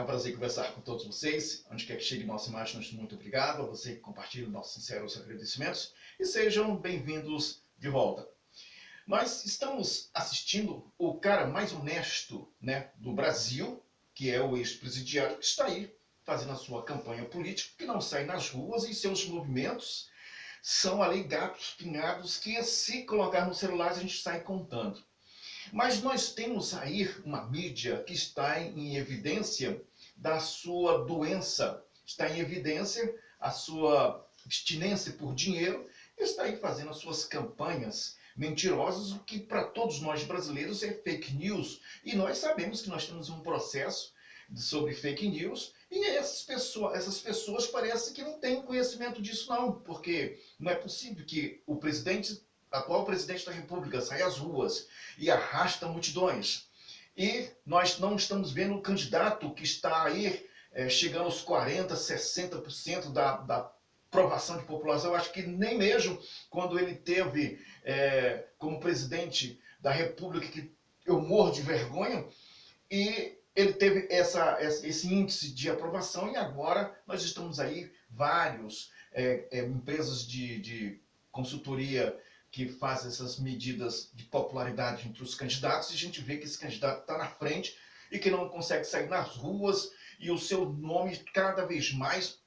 prazer conversar com todos vocês. Onde quer que chegue nossa imagem, muito obrigado a você que compartilha nossos sinceros agradecimentos e sejam bem-vindos de volta. Nós estamos assistindo o cara mais honesto, né, do Brasil, que é o ex-presidiário, que está aí fazendo a sua campanha política, que não sai nas ruas e seus movimentos são ali gatos pingados que, se colocar no celular, a gente sai contando. Mas nós temos aí uma mídia que está em evidência da sua doença, está em evidência a sua abstinência por dinheiro, está aí fazendo as suas campanhas mentirosas, o que para todos nós brasileiros é fake news. E nós sabemos que nós temos um processo sobre fake news e essas pessoas parecem que não têm conhecimento disso não, porque não é possível que o atual presidente da República saia às ruas e arrasta multidões. E nós não estamos vendo um candidato que está aí chegando aos 40%, 60% da aprovação de população. Eu acho que nem mesmo quando ele teve como presidente da República, que eu morro de vergonha, e ele teve esse índice de aprovação, e agora nós estamos aí, vários empresas de consultoria que fazem essas medidas de popularidade entre os candidatos, e a gente vê que esse candidato está na frente e que não consegue sair nas ruas, e o seu nome cada vez mais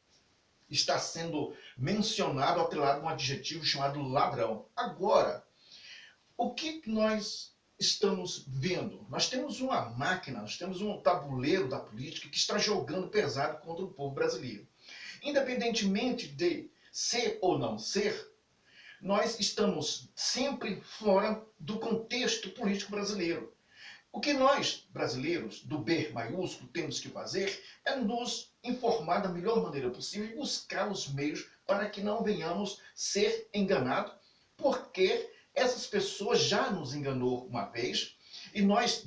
está sendo mencionado, atrelado a um adjetivo chamado ladrão. Agora, o que nós estamos vendo? Nós temos uma máquina, nós temos um tabuleiro da política que está jogando pesado contra o povo brasileiro. Independentemente de ser ou não ser, nós estamos sempre fora do contexto político brasileiro. O que nós, brasileiros, do B maiúsculo, temos que fazer é nos informar da melhor maneira possível e buscar os meios para que não venhamos ser enganados, porque essas pessoas já nos enganou uma vez e nós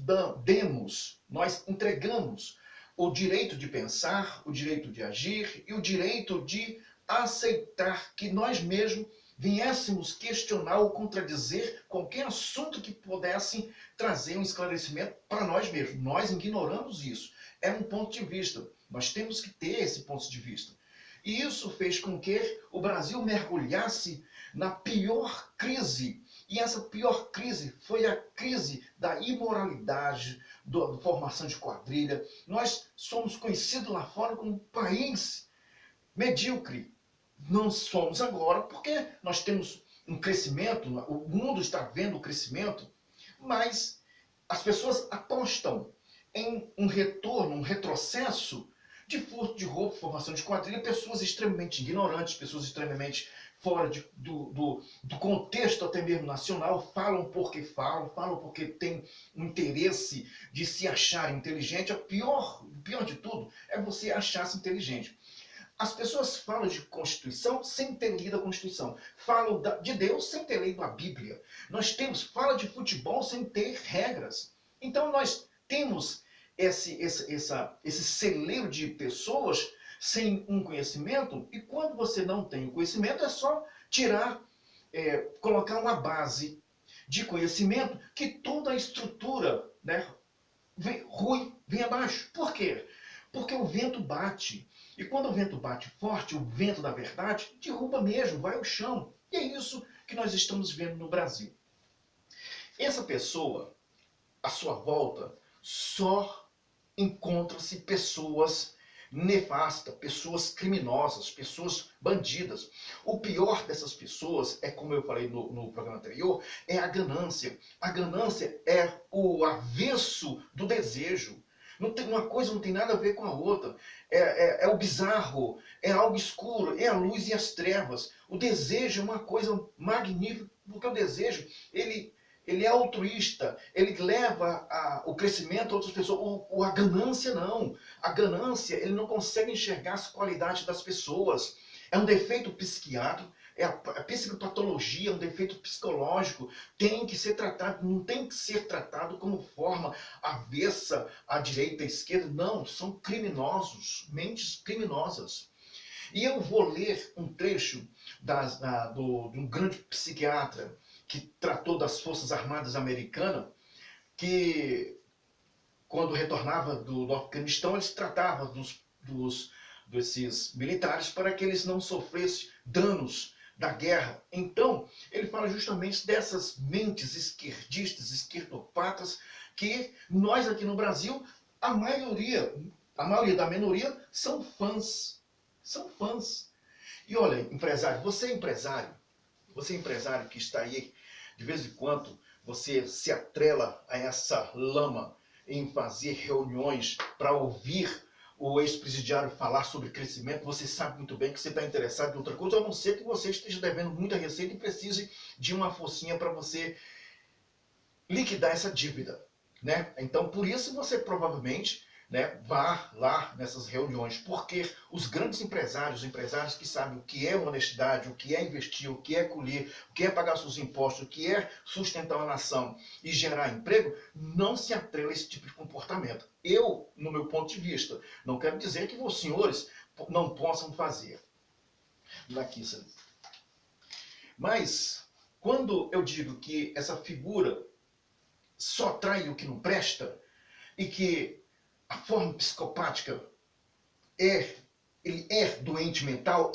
entregamos o direito de pensar, o direito de agir e o direito de aceitar que nós mesmos viéssemos questionar ou contradizer qualquer assunto que pudesse trazer um esclarecimento para nós mesmos. Nós ignoramos isso. É um ponto de vista. Nós temos que ter esse ponto de vista. E isso fez com que o Brasil mergulhasse na pior crise. E essa pior crise foi a crise da imoralidade, da formação de quadrilha. Nós somos conhecidos lá fora como um país medíocre. Não somos agora, porque nós temos um crescimento, o mundo está vendo o crescimento, mas as pessoas apostam em um retorno, um retrocesso de furto de roupa, formação de quadrilha, pessoas extremamente ignorantes, pessoas extremamente fora do contexto até mesmo nacional, falam porque têm um interesse de se achar inteligente. O pior de tudo é você achar-se inteligente. As pessoas falam de Constituição sem ter lido a Constituição. Falam de Deus sem ter lido a Bíblia. Fala de futebol sem ter regras. Então nós temos esse celeiro de pessoas sem um conhecimento, e quando você não tem o conhecimento, é só colocar uma base de conhecimento que toda a estrutura, né, vem abaixo. Por quê? Porque o vento bate. E quando o vento bate forte, o vento da verdade, derruba mesmo, vai ao chão. E é isso que nós estamos vendo no Brasil. Essa pessoa, à sua volta, só encontra-se pessoas nefastas, pessoas criminosas, pessoas bandidas. O pior dessas pessoas é, como eu falei no programa anterior, é a ganância. A ganância é o avesso do desejo. Uma coisa não tem nada a ver com a outra. É o bizarro, é algo escuro, é a luz e as trevas. O desejo é uma coisa magnífica, porque o desejo, ele é altruísta, ele leva o crescimento a outras pessoas. A ganância não. A ganância, ele não consegue enxergar as qualidades das pessoas. É um defeito psiquiátrico, a psicopatologia, um defeito psicológico, tem que ser tratado, não tem que ser tratado como forma avessa à direita, à esquerda. Não, são criminosos, mentes criminosas. E eu vou ler um trecho de um grande psiquiatra que tratou das Forças Armadas Americanas, que quando retornava do Afeganistão, eles tratavam desses militares para que eles não sofressem danos da guerra. Então, ele fala justamente dessas mentes esquerdistas, esquerdopatas, que nós aqui no Brasil, a maioria da minoria, são fãs. São fãs. E olha, empresário, você é empresário que está aí, de vez em quando, você se atrela a essa lama em fazer reuniões para ouvir o ex-presidiário falar sobre crescimento, você sabe muito bem que você está interessado em outra coisa, a não ser que você esteja devendo muita receita e precise de uma forcinha para você liquidar essa dívida, né? Então, por isso você provavelmente, né, vá lá nessas reuniões, porque os grandes empresários que sabem o que é honestidade, o que é investir, o que é colher, o que é pagar seus impostos, o que é sustentar uma nação e gerar emprego, não se atrela a esse tipo de comportamento. Eu, no meu ponto de vista, não quero dizer que os senhores não possam fazer. Aqui, mas, quando eu digo que essa figura só trai o que não presta, e que a forma psicopática ele é doente mental,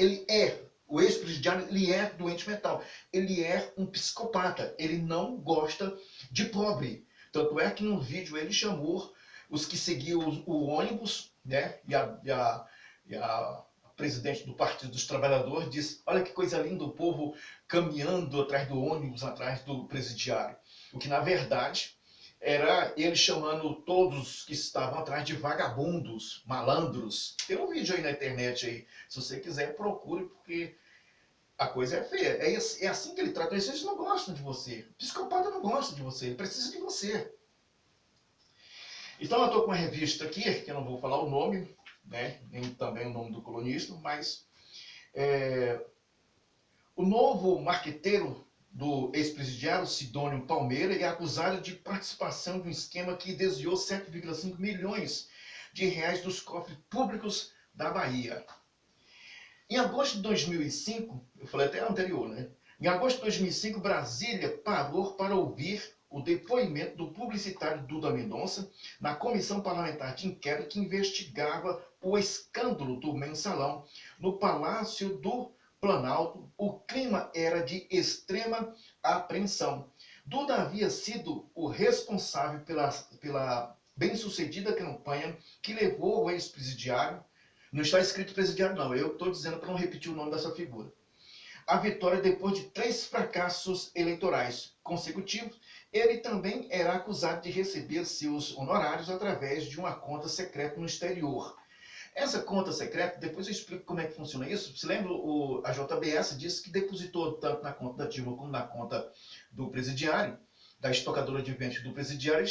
o ex-presidiário, ele é doente mental, ele é um psicopata, ele não gosta de pobre. Tanto é que no vídeo ele chamou os que seguiam o ônibus, né, e a presidente do Partido dos Trabalhadores disse, olha que coisa linda, o povo caminhando atrás do ônibus, atrás do presidiário. O que na verdade era ele chamando todos que estavam atrás de vagabundos, malandros. Tem um vídeo aí na internet aí, se você quiser procure, porque a coisa é feia. É assim que ele trata, eles não gostam de você. O psicopata não gosta de você, ele precisa de você. Então eu estou com uma revista aqui, que eu não vou falar o nome, né, nem também o nome do colunista, mas o novo marqueteiro do ex-presidiário Sidônio Palmeira é acusado de participação de um esquema que desviou 7,5 milhões de reais dos cofres públicos da Bahia. Em agosto de 2005, eu falei até anterior, né? Em agosto de 2005, Brasília parou para ouvir o depoimento do publicitário Duda Mendonça na Comissão Parlamentar de Inquérito que investigava o escândalo do Mensalão no Palácio do Planalto. O clima era de extrema apreensão. Duda havia sido o responsável pela bem-sucedida campanha que levou o ex-presidiário, não está escrito presidiário não, eu estou dizendo para não repetir o nome dessa figura, a vitória depois de 3 fracassos eleitorais consecutivos. Ele também era acusado de receber seus honorários através de uma conta secreta no exterior. Essa conta secreta, depois eu explico como é que funciona isso. Você lembra, a JBS disse que depositou tanto na conta da Dilma como na conta do presidiário, da estocadora de eventos do presidiário,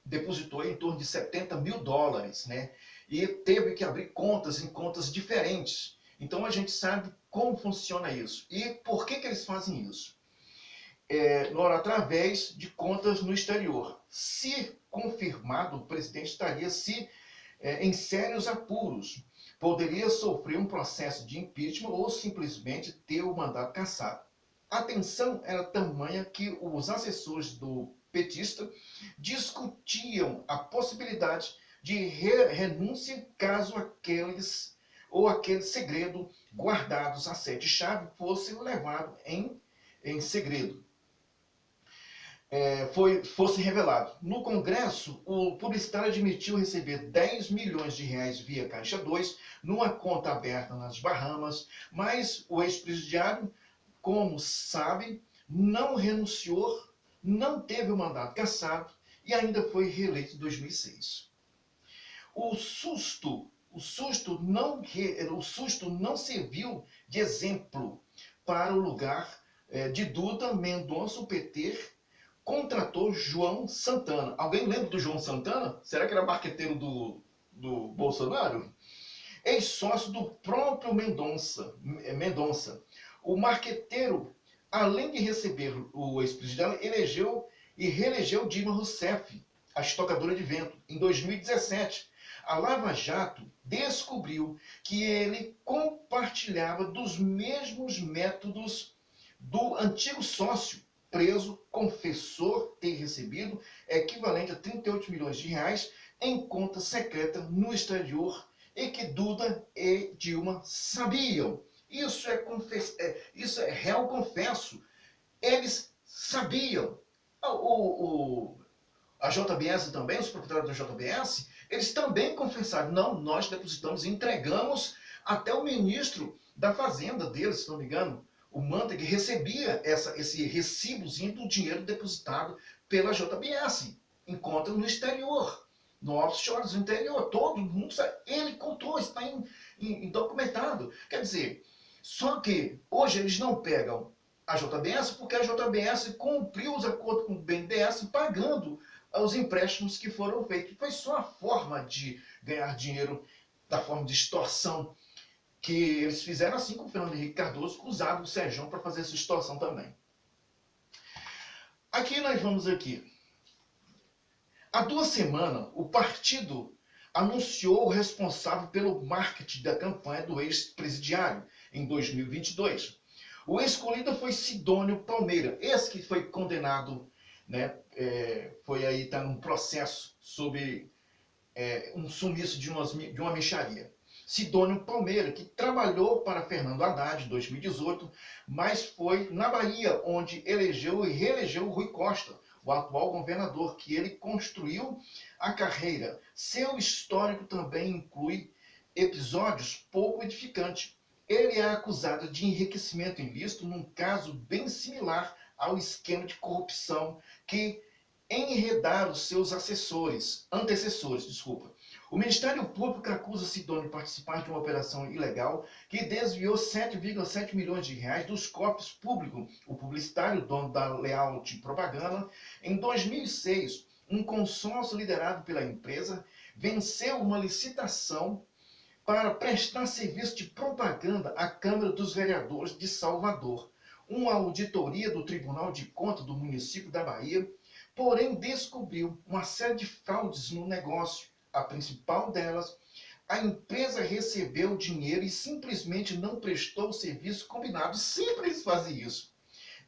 depositou em torno de 70 mil dólares, né? E teve que abrir contas em contas diferentes. Então a gente sabe como funciona isso. E por que eles fazem isso? Através de contas no exterior. Se confirmado, o presidente estaria em sérios apuros. Poderia sofrer um processo de impeachment ou simplesmente ter o mandato cassado. A tensão era tamanha que os assessores do petista discutiam a possibilidade de renúncia caso aquele segredo guardados a sete-chave fosse levado em segredo. Fosse revelado. No Congresso, o publicitário admitiu receber 10 milhões de reais via Caixa 2, numa conta aberta nas Bahamas, mas o ex-presidiário, como sabe, não renunciou, não teve o mandato cassado e ainda foi reeleito em 2006. O susto não serviu de exemplo para o lugar de Duda Mendonça, o PT contratou João Santana. Alguém lembra do João Santana? Será que era marqueteiro do Bolsonaro? Ex-sócio do próprio Mendonça. O marqueteiro, além de receber o ex-presidiário, elegeu e reelegeu Dilma Rousseff, a estocadora de vento, em 2017. A Lava Jato descobriu que ele compartilhava dos mesmos métodos do antigo sócio preso confessou ter recebido equivalente a 38 milhões de reais em conta secreta no exterior e que Duda e Dilma sabiam. Isso é real confesso. Eles sabiam. A JBS também, os proprietários da JBS, eles também confessaram. Não, nós depositamos, entregamos até o ministro da Fazenda deles, se não me engano, o Manteiga, recebia esse recibozinho do dinheiro depositado pela JBS, em conta no exterior, no offshore, no interior. Todo mundo sabe. Ele contou, está documentado. Quer dizer, só que hoje eles não pegam a JBS porque a JBS cumpriu os acordos com o BNDES pagando os empréstimos que foram feitos. Foi só a forma de ganhar dinheiro da forma de extorsão que eles fizeram, assim como o Fernando Henrique Cardoso, usaram o Serjão para fazer essa extorsão também. Aqui nós vamos aqui. Há 2 semanas, o partido anunciou o responsável pelo marketing da campanha do ex-presidiário em 2022. O escolhido foi Sidônio Palmeira, esse que foi condenado, né, foi aí, está num processo sobre um sumiço de uma mixaria. Sidônio Palmeira, que trabalhou para Fernando Haddad em 2018, mas foi na Bahia onde elegeu e reelegeu Rui Costa, o atual governador, que ele construiu a carreira. Seu histórico também inclui episódios pouco edificantes. Ele é acusado de enriquecimento ilícito num caso bem similar ao esquema de corrupção que enredaram seus antecessores. O Ministério Público acusa Sidônio de participar de uma operação ilegal que desviou 7,7 milhões de reais dos cofres públicos. O publicitário, dono da Layout Propaganda, em 2006, um consórcio liderado pela empresa venceu uma licitação para prestar serviço de propaganda à Câmara dos Vereadores de Salvador. Uma auditoria do Tribunal de Contas do município da Bahia, porém, descobriu uma série de fraudes no negócio. A principal delas, a empresa recebeu dinheiro e simplesmente não prestou o serviço combinado. Sempre eles fazem isso.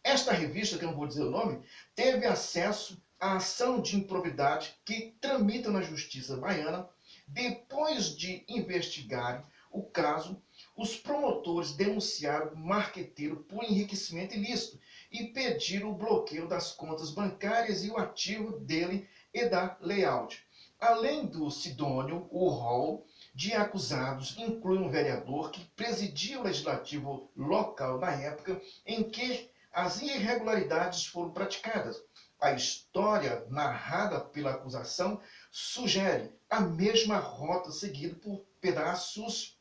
Esta revista, que eu não vou dizer o nome, teve acesso à ação de improbidade que tramita na Justiça Baiana. Depois de investigarem o caso, os promotores denunciaram o marqueteiro por enriquecimento ilícito e pediram o bloqueio das contas bancárias e o ativo dele e da Layout. Além do Sidônio, o rol de acusados inclui um vereador que presidia o legislativo local na época em que as irregularidades foram praticadas. A história narrada pela acusação sugere a mesma rota seguida por pedaços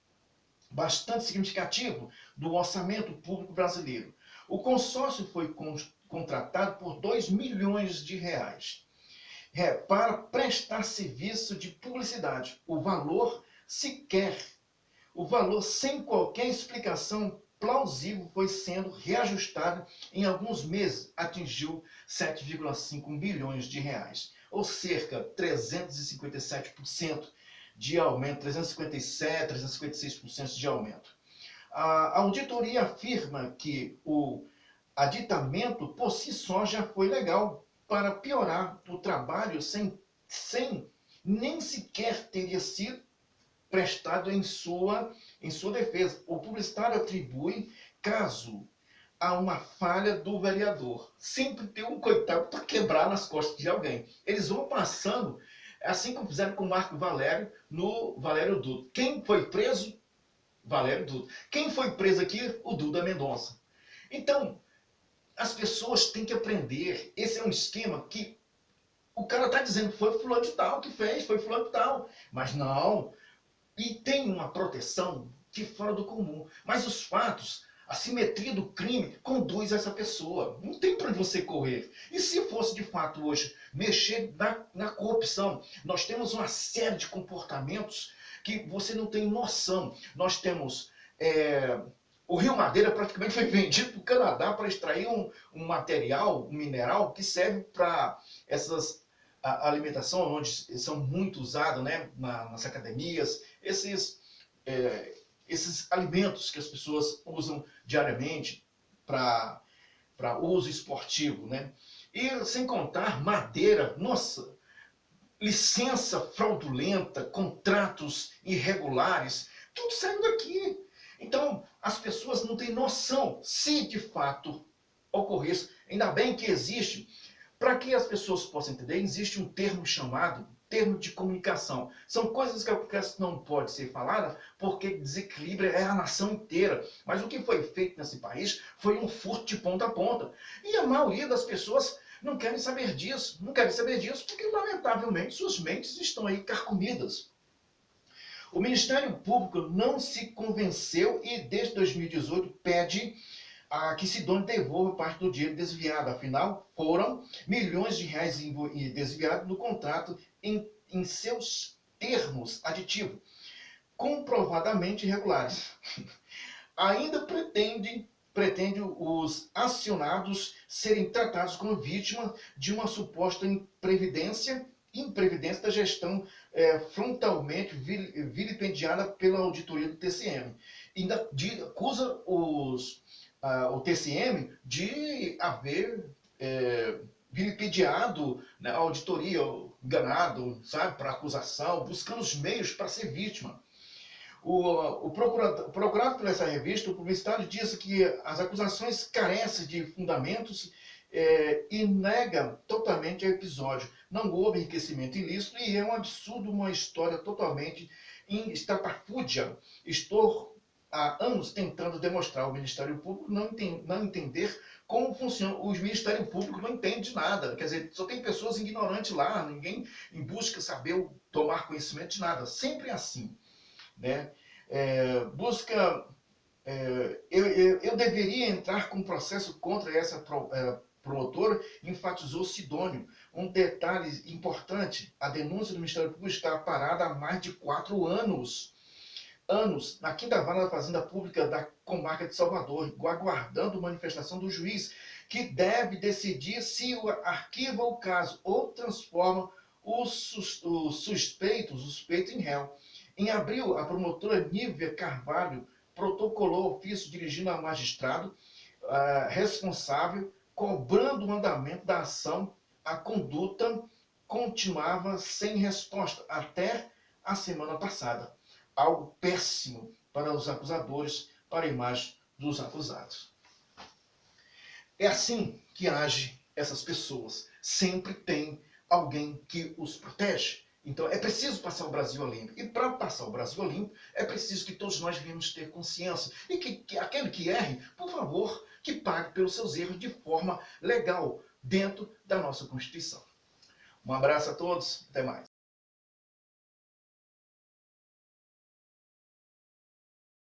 bastante significativos do orçamento público brasileiro. O consórcio foi contratado por 2 milhões de reais. Para prestar serviço de publicidade. O valor sem qualquer explicação plausível foi sendo reajustado em alguns meses, atingiu 7,5 milhões de reais, ou cerca de 357% de aumento, 357, 356% de aumento. A auditoria afirma que o aditamento por si só já foi legal, para piorar o trabalho sem nem sequer teria sido prestado em sua defesa. O publicitário atribui caso a uma falha do vereador. Sempre tem um coitado para quebrar nas costas de alguém. Eles vão passando, assim como fizeram com o Marco Valério, no Valério Dutra. Quem foi preso? Valério Dutra. Quem foi preso aqui? O Duda Mendonça. Então, as pessoas têm que aprender. Esse é um esquema que o cara está dizendo que foi fulano de tal que fez, foi fulano de tal. Mas não. E tem uma proteção de fora do comum. Mas os fatos, a simetria do crime conduz essa pessoa. Não tem para onde você correr. E se fosse de fato hoje mexer na corrupção, nós temos uma série de comportamentos que você não tem noção. Nós temos... O Rio Madeira praticamente foi vendido para o Canadá para extrair um material, um mineral que serve para essas alimentação, onde são muito usados, né, nas academias, esses alimentos que as pessoas usam diariamente para para uso esportivo, né? E sem contar madeira, nossa, licença fraudulenta, contratos irregulares, tudo saiu daqui. Então, as pessoas não têm noção se de fato ocorresse. Ainda bem que existe. Para que as pessoas possam entender, existe um termo chamado termo de comunicação. São coisas que não pode ser falada porque desequilibra a nação inteira. Mas o que foi feito nesse país foi um furto de ponta a ponta. E a maioria das pessoas não querem saber disso. Não querem saber disso porque, lamentavelmente, suas mentes estão aí carcomidas. O Ministério Público não se convenceu e, desde 2018, pede que Sidônio devolva parte do dinheiro desviado. Afinal, foram milhões de reais desviados no contrato em seus termos aditivos, comprovadamente irregulares. Ainda pretende os acionados serem tratados como vítima de uma suposta imprevidência da gestão frontalmente vilipendiada pela auditoria do TCM. Ainda acusa o TCM de haver vilipendiado, né, a auditoria, enganado, sabe, para acusação, buscando os meios para ser vítima. O procurado por essa revista, o publicitário, disse que as acusações carecem de fundamentos e nega totalmente o episódio. Não houve enriquecimento ilícito e é um absurdo, uma história totalmente estapafúrdia. Estou há anos tentando demonstrar ao Ministério Público não entender como funciona. O Ministério Público não entende nada. Quer dizer, só tem pessoas ignorantes lá, ninguém em busca de saber tomar conhecimento de nada. Sempre é assim, né? Eu deveria entrar com processo contra essa promotora, enfatizou Sidônio. Um detalhe importante, a denúncia do Ministério Público está parada há mais de 4 anos na 5ª Vara da Fazenda Pública da Comarca de Salvador, aguardando manifestação do juiz, que deve decidir se arquiva o caso ou transforma o suspeito em réu. Em abril, a promotora Nívia Carvalho protocolou ofício dirigindo ao magistrado responsável, cobrando o andamento da ação. A conduta continuava sem resposta até a semana passada. Algo péssimo para os acusadores, para a imagem dos acusados. É assim que agem essas pessoas. Sempre tem alguém que os protege. Então é preciso passar o Brasil a limpo. E para passar o Brasil a limpo, é preciso que todos nós venhamos ter consciência. E que aquele que erre, por favor, que pague pelos seus erros de forma legal, dentro da nossa Constituição. Um abraço a todos, até mais.